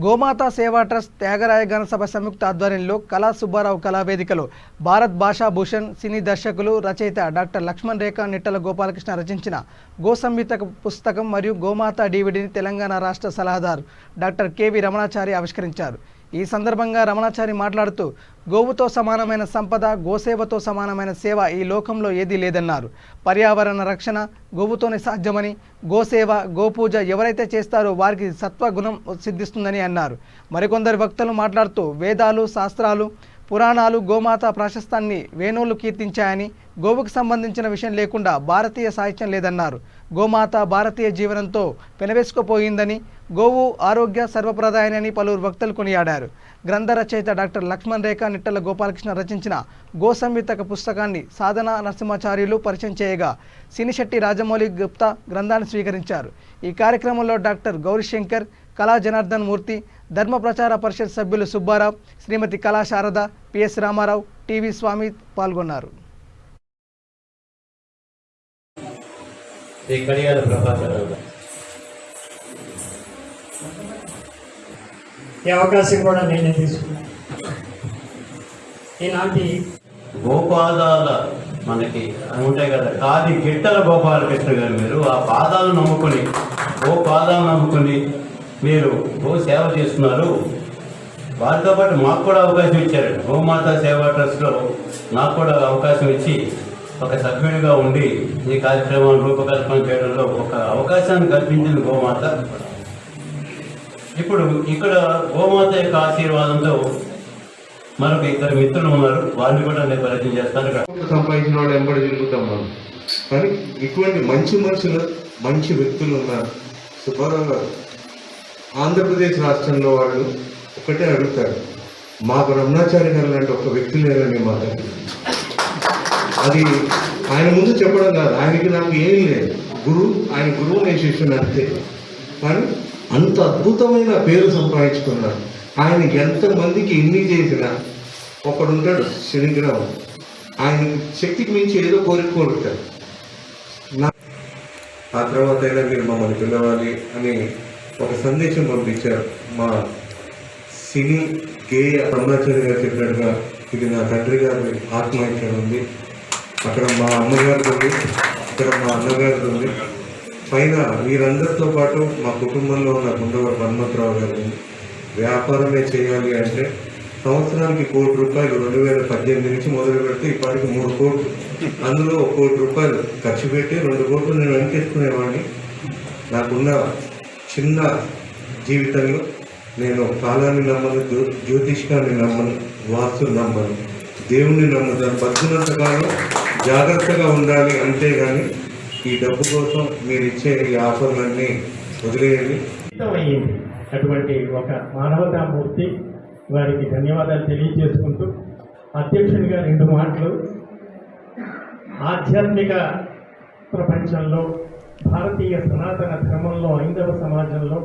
గోమాతా సేవా ట్రస్ట్ త్యాగరాయ గణ సభ సంయుక్త ఆధ్వర్యంలో కళా సుబ్బారావు కళావేదికలో భారత్ భాషా భూషణ్ సినీ దర్శకులు రచయిత డాక్టర్ లక్ష్మణ్ రేఖ నిట్టల గోపాలకృష్ణ రచించిన గో సంహిత పుస్తకం మరియు గోమాత డివిడిని తెలంగాణ రాష్ట్ర సలహాదారు డాక్టర్ కెవి రమణాచారి ఆవిష్కరించారు. ఈ సందర్భంగా రమణాచారి మాట్లాడుతూ గోవుతో సమానమైన సంపద, గోసేవతో సమానమైన సేవ ఈ లోకంలో ఏదీ లేదన్నారు. పర్యావరణ రక్షణ గోవుతోనే సాధ్యమని, గోసేవ గోపూజ ఎవరైతే చేస్తారో వారికి సత్వగుణం సిద్ధిస్తుందని అన్నారు. మరికొందరు వక్తలు మాట్లాడుతూ వేదాలు, శాస్త్రాలు, పురాణాలు గోమాత ప్రాశస్తాన్ని వేణువులు కీర్తించాయని, గోవుకు సంబంధించిన విషయం లేకుండా భారతీయ సాహిత్యం లేదన్నారు. గోమాత భారతీయ జీవనంతో పెనవేసుకుపోయిందని, గోవు ఆరోగ్య సర్వప్రదాయని పలువురు వక్తలు కొనియాడారు. గ్రంథ రచయిత డాక్టర్ లక్ష్మణ్ రేఖ నిట్టల గోపాలకృష్ణ రచించిన గో సంహిత పుస్తకాన్ని సాధన నరసింహాచార్యులు పరిచయం చేయగా సినిశెట్టి రాజమౌళి గుప్తా గ్రంథాన్ని స్వీకరించారు. ఈ కార్యక్రమంలో డాక్టర్ గౌరీశంకర్, కళా జనార్దన్ మూర్తి, ధర్మ ప్రచార పరిషత్ సభ్యులు సుబ్బారావు, శ్రీమతి కళా శారద, పిఎస్ రామారావు, టీవీ స్వామి పాల్గొన్నారు. ఈ అవకాశం కూడా నేనే తీసుకున్నాను. ఈనాటి గోపాదాల మనకి ఉంటాయి కదా, కాది గిట్టల గోపాలకృష్ణ గారు, మీరు ఆ పాదాలను నమ్ముకొని, గోపాదాలను నమ్ముకొని మీరు గో సేవ చేస్తున్నారు. వారితో పాటు మాకు కూడా అవకాశం ఇచ్చారు. గోమాత సేవా ట్రస్ట్లో నాకు కూడా అవకాశం ఇచ్చి ఒక సభ్యుడిగా ఉండి ఈ కార్యక్రమాన్ని రూపకల్పన చేయడంలో ఒక అవకాశాన్ని కల్పించింది గోమాత. ఇప్పుడు ఇక్కడ గోమాత యొక్క ఆశీర్వాదంతో మరొక ఇద్దరు మిత్రులు ఉన్నారు, వారిని కూడా నేను పరిచయం చేస్తాను. సంపాదించిన వాళ్ళు ఎంబడి తిరుగుతాం మనం, కానీ ఇటువంటి మంచి మనుషులు, మంచి వ్యక్తులు ఉన్నారు. సుబ్బారావు గారు ఆంధ్రప్రదేశ్ రాష్ట్రంలో వాళ్ళు ఒకటే అడుగుతారు, మాకు రమణాచారి గారు లాంటి ఒక వ్యక్తి లేరని మాట. అది ఆయన ముందు చెప్పడం కాదు, ఆయనకి నాకు ఏమీ లేదు, ఆయన గురువు నేను శిష్యుని అంతే. కానీ అంత అద్భుతమైన పేరు సంపాదించుకున్నారు. ఆయన ఎంతమందికి ఎన్ని చేసినా ఒకడుంటాడు శనిగ్రహం, ఆయన శక్తికి మించి ఏదో కోరుకుంటారు. ఆ తర్వాత అయినా మీరు మమ్మల్ని పిలవాలి అని ఒక సందేశం పంపించారు. మా సినీ గేయ రమణాచారి గారు చెప్పినట్టుగా ఇది నా తండ్రి గారి ఆత్మ ఇక్కడ ఉంది, అక్కడ మా అమ్మగారిది ఉంది, ఇక్కడ మా అన్నగారిది ఉంది, పైన వీరందరితో పాటు మా కుటుంబంలో ఉన్న గుండవరం హనుమంతరావు గారు ఉంది. వ్యాపారమే చేయాలి అంటే సంవత్సరానికి ₹1 కోటి 2018 నుంచి మొదలు పెడితే ఇప్పటికి 3 కోట్లు, అందులో ₹1 కోటి ఖర్చు పెట్టి 2 కోట్లు నేను వెనకేసుకునేవాడిని. నాకున్న చిన్న జీవితంలో నేను కాలాన్ని నమ్మను, జ్యోతిష్కాన్ని నమ్మను, వాస్తు నమ్మను, దేవుణ్ణి నమ్ముతాను. బతుకున్నంతకాలం జాగ్రత్తగా ఉండాలి, అంతేగాని ఈ డబ్బు కోసం మీరు ఇచ్చే ఈ ఆఫర్లన్నీ వదిలేయండి. అటువంటి ఒక మానవతామూర్తి, వారికి ధన్యవాదాలు తెలియజేసుకుంటూ అధ్యక్షునిగా 2 మాటలు. ఆధ్యాత్మిక ప్రపంచంలో, భారతీయ సనాతన ధర్మంలో, హైందవ సమాజంలో